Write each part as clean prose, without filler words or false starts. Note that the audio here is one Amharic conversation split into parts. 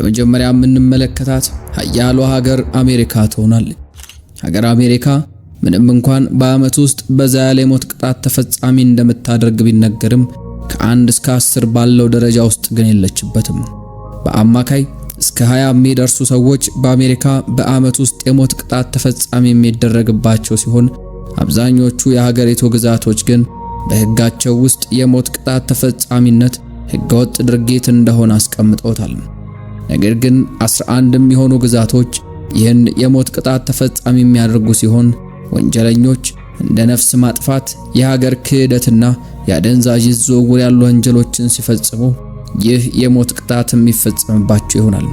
በመጀመሪያ የምንመለከታት ኃያሏ ሀገር አሜሪካ ትሆናለች። ሀገር አሜሪካ ምንም እንኳን በዓመት ውስጥ በዛ ያለ የሞት ቅጣት ተፈጻሚ እንደምታደርግ ቢነገርም ከ1 እስከ 10 ባለው ደረጃ ውስጥ ግን የለችበትም። በአማካይ እስከ 20 የሚደርሱ ሰዎች በአሜሪካ በዓመት ውስጥ የሞት ቅጣት ተፈጻሚ የሚደረግባቸው ሲሆን አብዛኞቹ የሀገሪቱ ግዛቶች ግን በሕጋቸው ውስጥ የሞት ቅጣት ተፈጻሚነት ሕገወጥ ድርጊት እንደሆነ አስቀምጠውታል። ነገር ግን 11 የሚሆኑ ግዛቶች ይህን የሞት ቅጣት ተፈጻሚ የሚያደርጉ ሲሆን ወንጀለኞች እንደ ነፍስ ማጥፋት፣ የሀገር ክህደትና የአደንዛዥ ዝውውር ያሉ ወንጀሎችን ሲፈጽሙ ይህ የሞት ቅጣት የሚፈጸምባቸው ይሆናል።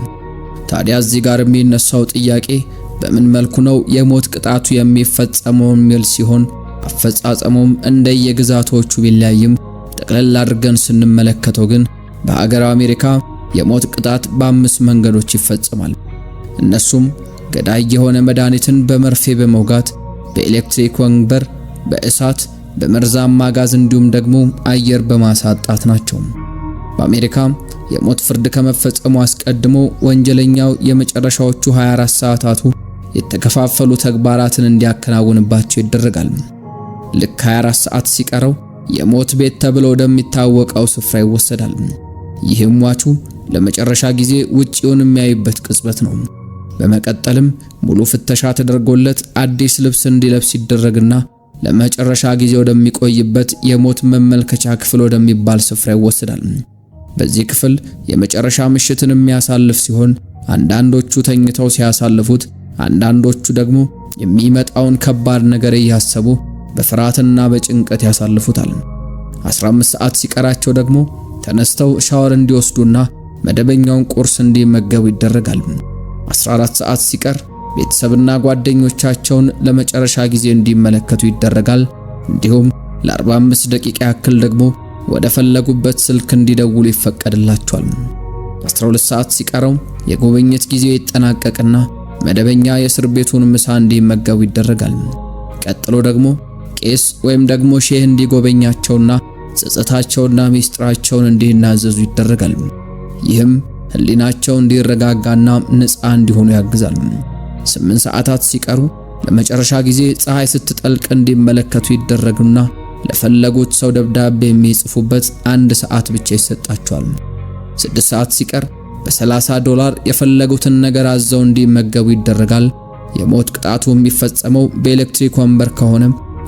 ታዲያ እዚህ ጋር የሚነሳው ጥያቄ በምን መልኩ ነው የሞት ቅጣቱ የሚፈጸመው የሚል ሲሆን አፈጻጸሙም እንደየግዛቶቹ ቢለያይም ጠቅለል አድርገን ስንመለከተው ግን በሀገር አሜሪካ የሞት ቅጣት በ5 መንገዶች ይፈጸማል። እነሱም ገዳይ የሆነ መድኃኒትን በመርፌ በመውጋት፣ በኤሌክትሪክ ወንበር፣ በእሳት፣ በመርዛማ ጋዝ እንዲሁም ደግሞ አየር በማሳጣት ናቸው። በአሜሪካ የሞት ፍርድ ከመፈጸሙ አስቀድሞ ወንጀለኛው የመጨረሻዎቹ 24 ሰዓታቱ የተከፋፈሉ ተግባራትን እንዲያከናውንባቸው ይደረጋል። ልክ 24 ሰዓት ሲቀረው የሞት ቤት ተብሎ ወደሚታወቀው ስፍራ ይወሰዳል። ይህም ሟቹ ለመጨረሻ ጊዜ ውጪውን የሚያይበት ቅጽበት ነው። በመቀጠልም ሙሉ ፍተሻ ተደርጎለት አዲስ ልብስ እንዲለብስ ይደረግና ለመጨረሻ ጊዜ ወደሚቆይበት የሞት መመልከቻ ክፍል ወደሚባል ስፍራ ይወሰዳል። በዚህ ክፍል የመጨረሻ ምሽትን የሚያሳልፍ ሲሆን አንዳንዶቹ ተኝተው ሲያሳልፉት፣ አንዳንዶቹ ደግሞ የሚመጣውን ከባድ ነገር እያሰቡ በፍርሃትና በጭንቀት ያሳልፉታል። 15 ሰዓት ሲቀራቸው ደግሞ ተነስተው ሻወር እንዲወስዱና መደበኛውን ቁርስ እንዲመገቡ ይደረጋል። 14 ሰዓት ሲቀር ቤተሰብና ጓደኞቻቸውን ለመጨረሻ ጊዜ እንዲመለከቱ ይደረጋል። እንዲሁም ለ45 ደቂቃ ያክል ደግሞ ወደ ፈለጉበት ስልክ እንዲደውሉ ይፈቀድላቸዋል። 12 ሰዓት ሲቀረው የጉብኝት ጊዜው ይጠናቀቅና መደበኛ የእስር ቤቱን ምሳ እንዲመገቡ ይደረጋል። ቀጥሎ ደግሞ ቄስ ወይም ደግሞ ሼህ እንዲጎበኛቸውና ጸጸታቸውና ሚስጥራቸውን እንዲናዘዙ ይደረጋል። ይህም ህሊናቸው እንዲረጋጋና ነፃ እንዲሆኑ ያግዛል። 8 ሰዓታት ሲቀሩ ለመጨረሻ ጊዜ ፀሐይ ስትጠልቅ እንዲመለከቱ ይደረግና ለፈለጉት ሰው ደብዳቤ የሚጽፉበት 1 ሰዓት ብቻ ይሰጣቸዋል። 6 ሰዓት ሲቀር በ$30 የፈለጉትን ነገር አዘው እንዲመገቡ ይደረጋል። የሞት ቅጣቱ የሚፈጸመው በኤሌክትሪክ ወንበር ከሆነ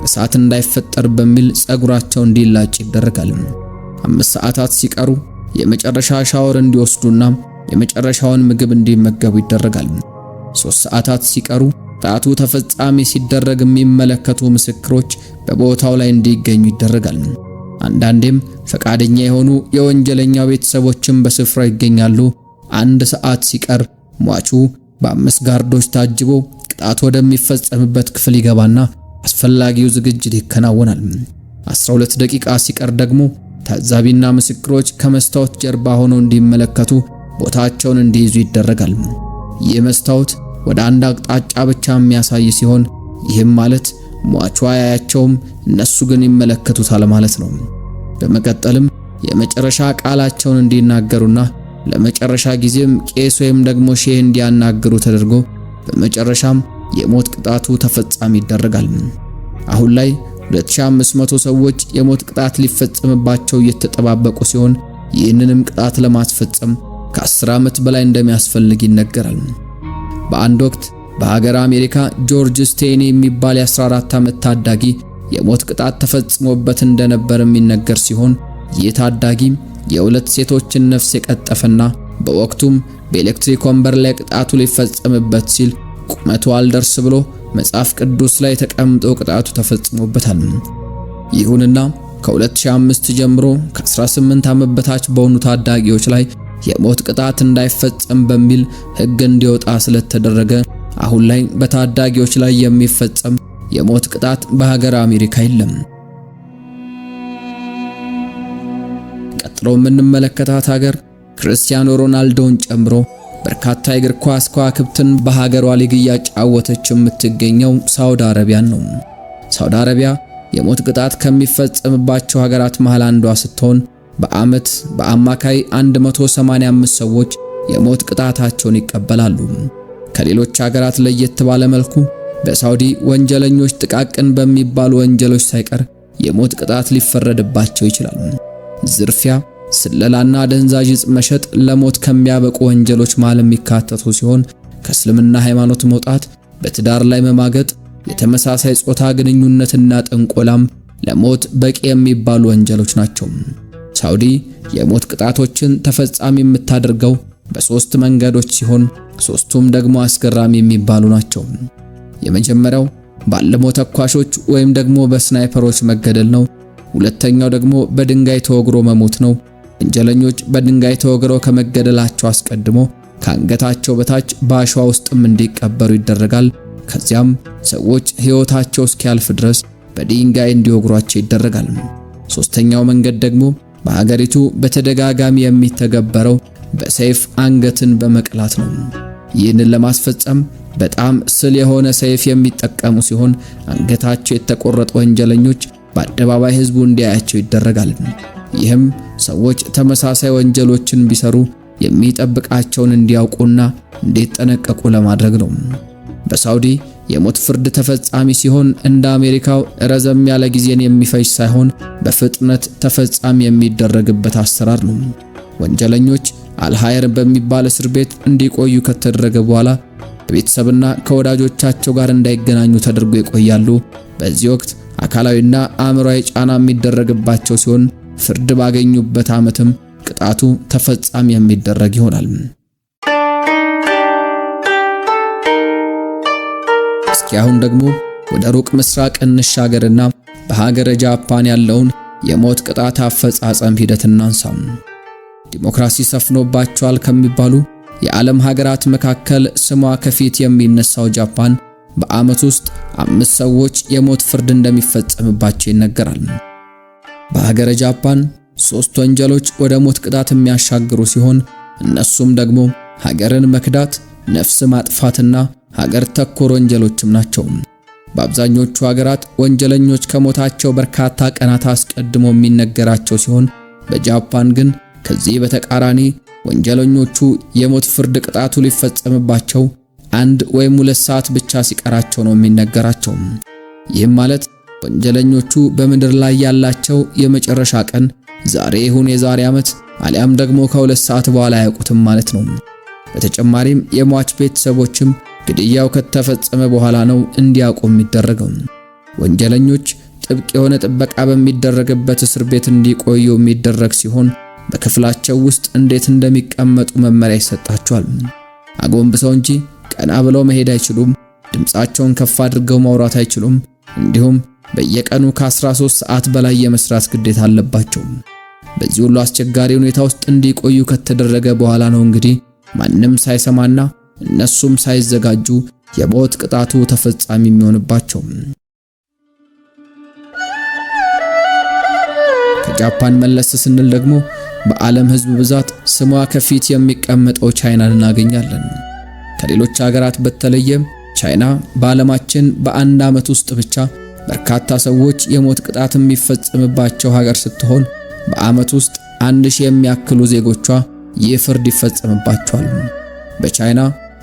እሳት እንዳይፈጠር በሚል ጸጉራቸው እንዲላጭ ይደረጋል። 5 ሰዓታት ሲቀሩ የመጨረሻ ሻወር እንዲወስዱና የመጨረሻውን ምግብ እንዲመገቡ ይደረጋል። 3 ሰዓታት ሲቀሩ ቅጣቱ ተፈጻሚ ሲደረግ የሚመለከቱ ምስክሮች በቦታው ላይ እንዲገኙ ይደረጋል። አንዳንዴም ፈቃደኛ የሆኑ የወንጀለኛው ቤተሰቦችም በስፍራው ይገኛሉ። 1 ሰዓት ሲቀር ሟቹ በ5 ጋርዶች ታጅቦ ቅጣቱ ወደሚፈጸምበት ክፍል ይገባና አስፈላጊው ዝግጅት ይከናወናል። 12 ደቂቃ ሲቀር ደግሞ ታዛቢና ምስክሮች ከመስታወት ጀርባ ሆነው እንዲመለከቱ ቦታቸውን እንዲይዙ ይደረጋል። ይህ መስታወት ወደ አንድ አቅጣጫ ብቻ የሚያሳይ ሲሆን ይህም ማለት ሟቹ አያያቸውም፣ እነሱ ግን ይመለከቱታል ማለት ነው። በመቀጠልም የመጨረሻ ቃላቸውን እንዲናገሩና ለመጨረሻ ጊዜም ቄስ ወይም ደግሞ ሼህ እንዲያናግሩ ተደርጎ በመጨረሻም የሞት ቅጣቱ ተፈጻሚ ይደረጋል። አሁን ላይ 2500 ሰዎች የሞት ቅጣት ሊፈጸምባቸው እየተጠባበቁ ሲሆን ይህንንም ቅጣት ለማስፈጸም ከ10 ዓመት በላይ እንደሚያስፈልግ ይነገራል። በአንድ ወቅት በሀገር አሜሪካ ጆርጅ ስቴኒ የሚባል የ14 ዓመት ታዳጊ የሞት ቅጣት ተፈጽሞበት እንደነበር የሚነገር ሲሆን ይህ ታዳጊ የ2 ሴቶችን ነፍስ የቀጠፈና በወቅቱም በኤሌክትሪክ ወንበር ላይ ቅጣቱ ሊፈጸምበት ሲል ቁመቱ አልደርስ ብሎ መጽሐፍ ቅዱስ ላይ ተቀምጦ ቅጣቱ ተፈጽሞበታል። ይሁንና ከ2005 ጀምሮ ከ18 ዓመት በታች በሆኑ ታዳጊዎች ላይ የሞት ቅጣት እንዳይፈጸም በሚል ሕግ እንዲወጣ ስለተደረገ አሁን ላይ በታዳጊዎች ላይ የሚፈጸም የሞት ቅጣት በሀገር አሜሪካ የለም። ቀጥሎ የምንመለከታት ሀገር ክርስቲያኖ ሮናልዶን ጨምሮ በርካታ የእግር ኳስ ከዋክብትን በሀገሯ ሊግ እያጫወተች የምትገኘው ሳውዲ አረቢያን ነው። ሳውዲ አረቢያ የሞት ቅጣት ከሚፈጸምባቸው ሀገራት መሃል አንዷ ስትሆን በአመት በአማካይ 185 ሰዎች የሞት ቅጣታቸውን ይቀበላሉ። ከሌሎች ሀገራት ለየት ባለ መልኩ በሳውዲ ወንጀለኞች ጥቃቅን በሚባሉ ወንጀሎች ሳይቀር የሞት ቅጣት ሊፈረድባቸው ይችላል። ዝርፊያ፣ ስለላና አደንዛዥ ዕፅ መሸጥ ለሞት ከሚያበቁ ወንጀሎች መሃል የሚካተቱ ሲሆን ከእስልምና ሃይማኖት መውጣት፣ በትዳር ላይ መማገጥ፣ የተመሳሳይ ጾታ ግንኙነትና ጥንቆላም ለሞት በቂ የሚባሉ ወንጀሎች ናቸው። ሳውዲ የሞት ቅጣቶችን ተፈጻሚ የምታደርገው በሶስት መንገዶች ሲሆን ሶስቱም ደግሞ አስገራሚ የሚባሉ ናቸው። የመጀመሪያው ባለሞ ተኳሾች ወይም ደግሞ በስናይፐሮች መገደል ነው። ሁለተኛው ደግሞ በድንጋይ ተወግሮ መሞት ነው። ወንጀለኞች በድንጋይ ተወግረው ከመገደላቸው አስቀድሞ ከአንገታቸው በታች በአሸዋ ውስጥም እንዲቀበሩ ይደረጋል። ከዚያም ሰዎች ሕይወታቸው እስኪያልፍ ድረስ በድንጋይ እንዲወግሯቸው ይደረጋል። ሶስተኛው መንገድ ደግሞ በሀገሪቱ በተደጋጋሚ የሚተገበረው በሰይፍ አንገትን በመቅላት ነው። ይህንን ለማስፈጸም በጣም ስል የሆነ ሰይፍ የሚጠቀሙ ሲሆን አንገታቸው የተቆረጠ ወንጀለኞች በአደባባይ ሕዝቡ እንዲያያቸው ይደረጋል። ይህም ሰዎች ተመሳሳይ ወንጀሎችን ቢሰሩ የሚጠብቃቸውን እንዲያውቁና እንዲጠነቀቁ ለማድረግ ነው። በሳውዲ የሞት ፍርድ ተፈጻሚ ሲሆን እንደ አሜሪካው ረዘም ያለ ጊዜን የሚፈጅ ሳይሆን በፍጥነት ተፈጻሚ የሚደረግበት አሰራር ነው። ወንጀለኞች አልሃየር በሚባል እስር ቤት እንዲቆዩ ከተደረገ በኋላ ከቤተሰብና ከወዳጆቻቸው ጋር እንዳይገናኙ ተደርጎ ይቆያሉ። በዚህ ወቅት አካላዊና አእምሯዊ ጫና የሚደረግባቸው ሲሆን ፍርድ ባገኙበት ዓመትም ቅጣቱ ተፈጻሚ የሚደረግ ይሆናል። እስኪ አሁን ደግሞ ወደ ሩቅ ምስራቅ እንሻገርና በሀገረ ጃፓን ያለውን የሞት ቅጣት አፈጻጸም ሂደት እናንሳ። ዲሞክራሲ ሰፍኖባቸዋል ከሚባሉ የዓለም ሀገራት መካከል ስሟ ከፊት የሚነሳው ጃፓን በዓመት ውስጥ 5 ሰዎች የሞት ፍርድ እንደሚፈጸምባቸው ይነገራል። በሀገረ ጃፓን 3 ወንጀሎች ወደ ሞት ቅጣት የሚያሻግሩ ሲሆን እነሱም ደግሞ ሀገርን መክዳት፣ ነፍስ ማጥፋትና ሀገር ተኮር ወንጀሎችም ናቸው። በአብዛኞቹ ሀገራት ወንጀለኞች ከሞታቸው በርካታ ቀናት አስቀድሞ የሚነገራቸው ሲሆን በጃፓን ግን ከዚህ በተቃራኒ ወንጀለኞቹ የሞት ፍርድ ቅጣቱ ሊፈጸምባቸው 1 ወይም 2 ሰዓት ብቻ ሲቀራቸው ነው የሚነገራቸው። ይህም ማለት ወንጀለኞቹ በምድር ላይ ያላቸው የመጨረሻ ቀን ዛሬ ይሁን የዛሬ ዓመት አሊያም ደግሞ ከ2 ሰዓት በኋላ አያውቁትም ማለት ነው። በተጨማሪም የሟች ቤተሰቦችም ግድያው ከተፈጸመ በኋላ ነው እንዲያውቁ የሚደረገው። ወንጀለኞች ጥብቅ የሆነ ጥበቃ በሚደረግበት እስር ቤት እንዲቆዩ የሚደረግ ሲሆን በክፍላቸው ውስጥ እንዴት እንደሚቀመጡ መመሪያ ይሰጣቸዋል። አጎንብሰው እንጂ ቀና ብለው መሄድ አይችሉም። ድምጻቸውን ከፍ አድርገው ማውራት አይችሉም። እንዲሁም በየቀኑ ከ13 ሰዓት በላይ የመስራት ግዴታ አለባቸው። በዚህ ሁሉ አስቸጋሪ ሁኔታ ውስጥ እንዲቆዩ ከተደረገ በኋላ ነው እንግዲህ ማንም ሳይሰማና እነሱም ሳይዘጋጁ የሞት ቅጣቱ ተፈጻሚ የሚሆንባቸው። ከጃፓን መለስ ስንል ደግሞ በዓለም ሕዝብ ብዛት ስሟ ከፊት የሚቀመጠው ቻይናን እናገኛለን። ከሌሎች ሀገራት በተለየ ቻይና በዓለማችን በአንድ ዓመት ውስጥ ብቻ በርካታ ሰዎች የሞት ቅጣት የሚፈጸምባቸው ሀገር ስትሆን በዓመት ውስጥ 1000 የሚያክሉ ዜጎቿ ይህ ፍርድ ይፈጸምባቸዋል። በቻይና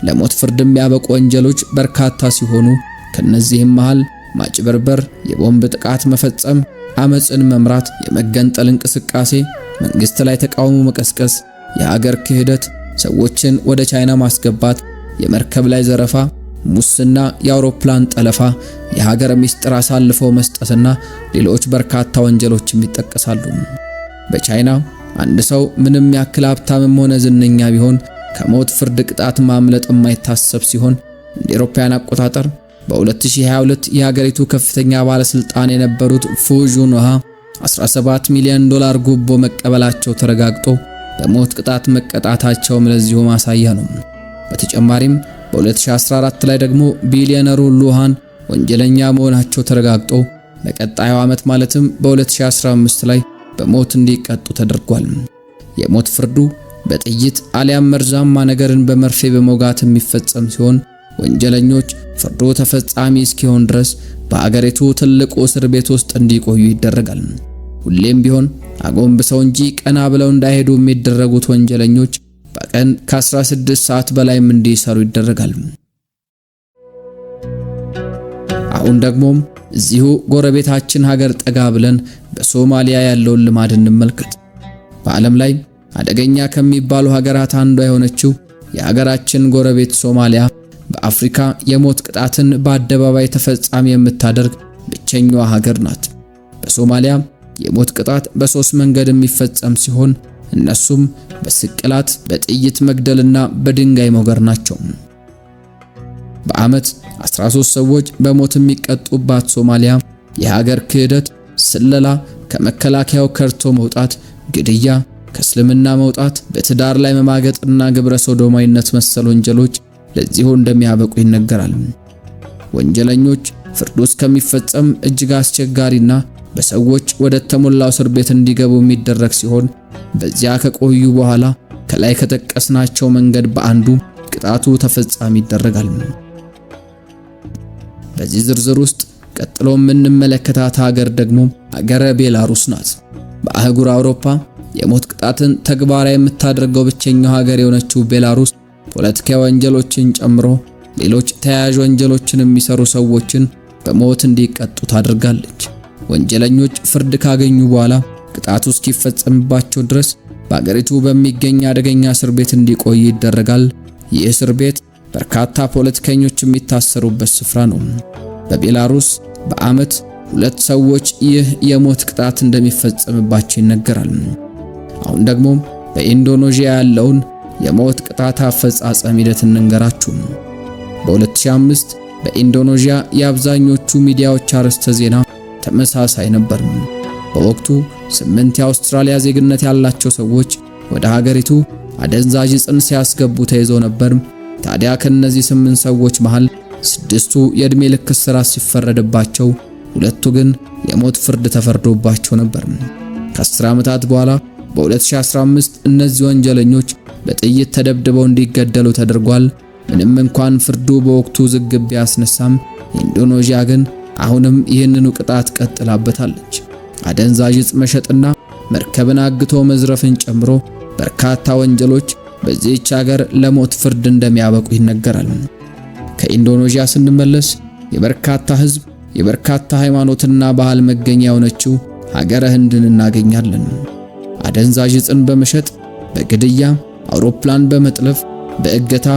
ለሞት ፍርድ የሚያበቁ ወንጀሎች በርካታ ሲሆኑ ከነዚህም መሃል ማጭበርበር፣ የቦምብ ጥቃት መፈጸም፣ አመጽን መምራት፣ የመገንጠል እንቅስቃሴ፣ መንግስት ላይ ተቃውሞ መቀስቀስ፣ የሀገር ክህደት፣ ሰዎችን ወደ ቻይና ማስገባት፣ የመርከብ ላይ ዘረፋ፣ ሙስና፣ የአውሮፕላን ጠለፋ፣ የሀገር ምስጢር አሳልፈው መስጠትና ሌሎች በርካታ ወንጀሎችም ይጠቀሳሉ። በቻይና አንድ ሰው ምንም ያክል ሀብታምም ሆነ ዝነኛ ቢሆን ከሞት ፍርድ ቅጣት ማምለጥ የማይታሰብ ሲሆን እንደ አውሮፓውያን አቆጣጠር በ2022 የሀገሪቱ ከፍተኛ ባለስልጣን የነበሩት ፉ ጁንሃ $17 ሚሊዮን ጉቦ መቀበላቸው ተረጋግጦ በሞት ቅጣት መቀጣታቸውም ለዚሁ ማሳያ ነው። በተጨማሪም በ2014 ላይ ደግሞ ቢሊዮነሩ ሉሃን ወንጀለኛ መሆናቸው ተረጋግጦ በቀጣዩ ዓመት ማለትም በ2015 ላይ በሞት እንዲቀጡ ተደርጓል። የሞት ፍርዱ በጥይት አሊያም መርዛማ ነገርን በመርፌ በመውጋት የሚፈጸም ሲሆን ወንጀለኞች ፍርዱ ተፈጻሚ እስኪሆን ድረስ በአገሪቱ ትልቁ እስር ቤት ውስጥ እንዲቆዩ ይደረጋል። ሁሌም ቢሆን አጎንብሰው እንጂ ቀና ብለው እንዳይሄዱ የሚደረጉት ወንጀለኞች በቀን ከ16 ሰዓት በላይም እንዲሰሩ ይደረጋል። አሁን ደግሞ እዚሁ ጎረቤታችን ሀገር ጠጋ ብለን በሶማሊያ ያለውን ልማድ እንመልከት። በዓለም ላይ አደገኛ ከሚባሉ ሀገራት አንዷ የሆነችው የሀገራችን ጎረቤት ሶማሊያ በአፍሪካ የሞት ቅጣትን በአደባባይ ተፈጻሚ የምታደርግ ብቸኛዋ ሀገር ናት። በሶማሊያ የሞት ቅጣት በ3 መንገድ የሚፈጸም ሲሆን እነሱም በስቅላት፣ በጥይት መግደልና በድንጋይ መውገር ናቸው። በዓመት 13 ሰዎች በሞት የሚቀጡባት ሶማሊያ የሀገር ክህደት፣ ስለላ፣ ከመከላከያው ከርቶ መውጣት፣ ግድያ፣ ከእስልምና መውጣት፣ በትዳር ላይ መማገጥና ግብረ ሶዶማዊነት መሰል ወንጀሎች ለዚሁ እንደሚያበቁ ይነገራል። ወንጀለኞች ፍርዱ እስከሚፈጸም እጅግ አስቸጋሪና በሰዎች ወደ ተሞላው እስር ቤት እንዲገቡ የሚደረግ ሲሆን በዚያ ከቆዩ በኋላ ከላይ ከጠቀስናቸው መንገድ በአንዱ ቅጣቱ ተፈጻሚ ይደረጋል። በዚህ ዝርዝር ውስጥ ቀጥሎ የምንመለከታት ሀገር ደግሞ ሀገረ ቤላሩስ ናት። በአህጉር አውሮፓ የሞት ቅጣትን ተግባራዊ የምታደርገው ብቸኛው ሀገር የሆነችው ቤላሩስ ፖለቲካዊ ወንጀሎችን ጨምሮ ሌሎች ተያያዥ ወንጀሎችን የሚሰሩ ሰዎችን በሞት እንዲቀጡ ታደርጋለች። ወንጀለኞች ፍርድ ካገኙ በኋላ ቅጣቱ እስኪፈጸምባቸው ድረስ በአገሪቱ በሚገኝ አደገኛ እስር ቤት እንዲቆይ ይደረጋል። ይህ እስር ቤት በርካታ ፖለቲከኞች የሚታሰሩበት ስፍራ ነው። በቤላሩስ በዓመት 2 ሰዎች ይህ የሞት ቅጣት እንደሚፈጸምባቸው ይነገራል። አሁን ደግሞ በኢንዶኔዥያ ያለውን የሞት ቅጣት አፈጻጸም ሂደት እንንገራችሁ። በ2005 በኢንዶኔዥያ የአብዛኞቹ ሚዲያዎች አርዕስተ ዜና ተመሳሳይ ነበር። በወቅቱ 8 የአውስትራሊያ ዜግነት ያላቸው ሰዎች ወደ ሀገሪቱ አደንዛዥ ዕፅን ሲያስገቡ ተይዘው ነበር። ታዲያ ከነዚህ 8 ሰዎች መሃል 6ቱ የዕድሜ ልክ እስራት ሲፈረድባቸው፣ 2ቱ ግን የሞት ፍርድ ተፈርዶባቸው ነበር። ከ10 ዓመታት በኋላ በ2015 እነዚህ ወንጀለኞች በጥይት ተደብድበው እንዲገደሉ ተደርጓል። ምንም እንኳን ፍርዱ በወቅቱ ውዝግብ ቢያስነሳም ኢንዶኔዥያ ግን አሁንም ይህንኑ ቅጣት ቀጥላበታለች። አደንዛዥ ዕፅ መሸጥና መርከብን አግቶ መዝረፍን ጨምሮ በርካታ ወንጀሎች በዚህች ሀገር ለሞት ፍርድ እንደሚያበቁ ይነገራል። ከኢንዶኔዥያ ስንመለስ የበርካታ ሕዝብ፣ የበርካታ ሃይማኖትና ባህል መገኛ የሆነችው ሀገረ ህንድን እናገኛለን። አደንዛዥ ዕፅን በመሸጥ በግድያ፣ አውሮፕላን በመጥለፍ፣ በእገታ፣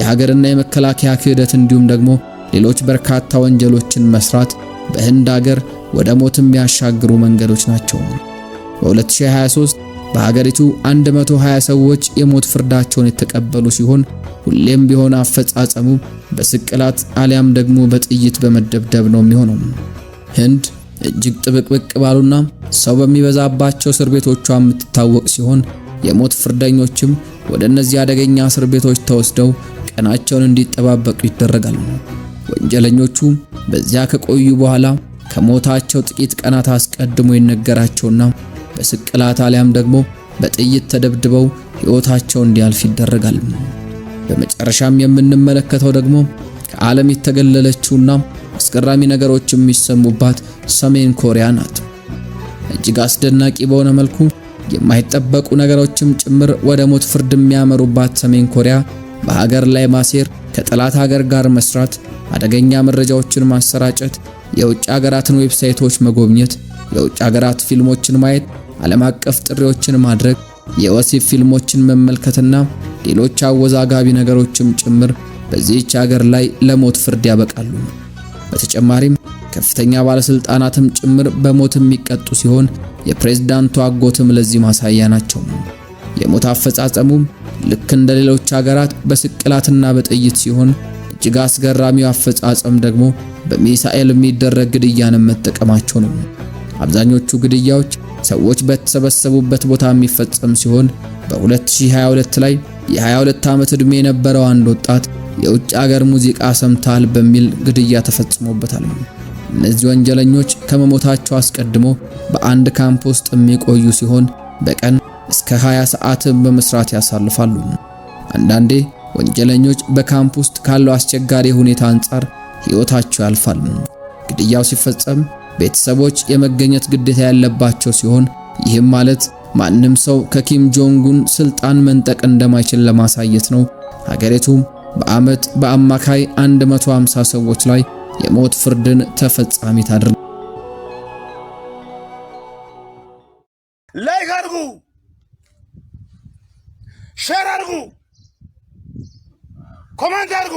የሀገርና የመከላከያ ክህደት እንዲሁም ደግሞ ሌሎች በርካታ ወንጀሎችን መስራት በህንድ ሀገር ወደ ሞት የሚያሻግሩ መንገዶች ናቸው። በ2023 በሀገሪቱ 120 ሰዎች የሞት ፍርዳቸውን የተቀበሉ ሲሆን ሁሌም ቢሆን አፈጻጸሙ በስቅላት አሊያም ደግሞ በጥይት በመደብደብ ነው የሚሆነው። ህንድ እጅግ ጥብቅብቅ ባሉና ሰው በሚበዛባቸው እስር ቤቶቿ የምትታወቅ ሲሆን የሞት ፍርደኞችም ወደ እነዚህ አደገኛ እስር ቤቶች ተወስደው ቀናቸውን እንዲጠባበቁ ይደረጋል። ወንጀለኞቹ በዚያ ከቆዩ በኋላ ከሞታቸው ጥቂት ቀናት አስቀድሞ ይነገራቸውና በስቅላት አሊያም ደግሞ በጥይት ተደብድበው ሕይወታቸው እንዲያልፍ ይደረጋል። በመጨረሻም የምንመለከተው ደግሞ ከዓለም የተገለለችውና አስገራሚ ነገሮች የሚሰሙባት ሰሜን ኮሪያ ናት። እጅግ አስደናቂ በሆነ መልኩ የማይጠበቁ ነገሮችም ጭምር ወደ ሞት ፍርድ የሚያመሩባት ሰሜን ኮሪያ በሀገር ላይ ማሴር፣ ከጠላት ሀገር ጋር መስራት፣ አደገኛ መረጃዎችን ማሰራጨት፣ የውጭ ሀገራትን ዌብሳይቶች መጎብኘት፣ የውጭ ሀገራት ፊልሞችን ማየት፣ ዓለም አቀፍ ጥሪዎችን ማድረግ፣ የወሲብ ፊልሞችን መመልከትና ሌሎች አወዛጋቢ ነገሮችም ጭምር በዚህች ሀገር ላይ ለሞት ፍርድ ያበቃሉ። በተጨማሪም ከፍተኛ ባለስልጣናትም ጭምር በሞት የሚቀጡ ሲሆን የፕሬዝዳንቱ አጎትም ለዚህ ማሳያ ናቸው። የሞት አፈጻጸሙም ልክ እንደ ሌሎች ሀገራት በስቅላትና በጥይት ሲሆን እጅግ አስገራሚው አፈጻጸም ደግሞ በሚሳኤል የሚደረግ ግድያን መጠቀማቸው ነው። አብዛኞቹ ግድያዎች ሰዎች በተሰበሰቡበት ቦታ የሚፈጸም ሲሆን በ2022 ላይ የ22 ዓመት ዕድሜ የነበረው አንድ ወጣት የውጭ ሀገር ሙዚቃ ሰምታል በሚል ግድያ ተፈጽሞበታል። እነዚህ ወንጀለኞች ከመሞታቸው አስቀድሞ በአንድ ካምፕ ውስጥ የሚቆዩ ሲሆን በቀን እስከ 20 ሰዓት በመስራት ያሳልፋሉ። አንዳንዴ ወንጀለኞች በካምፕ ውስጥ ካለው አስቸጋሪ ሁኔታ አንጻር ሕይወታቸው ያልፋል። ግድያው ሲፈጸም ቤተሰቦች የመገኘት ግዴታ ያለባቸው ሲሆን ይህም ማለት ማንም ሰው ከኪም ጆንጉን ስልጣን መንጠቅ እንደማይችል ለማሳየት ነው። ሀገሪቱም በዓመት በአማካይ 150 ሰዎች ላይ የሞት ፍርድን ተፈጻሚ ታደርጋለች። ላይክ አድርጉ፣ ሼር አድርጉ፣ ኮሜንት አድርጉ።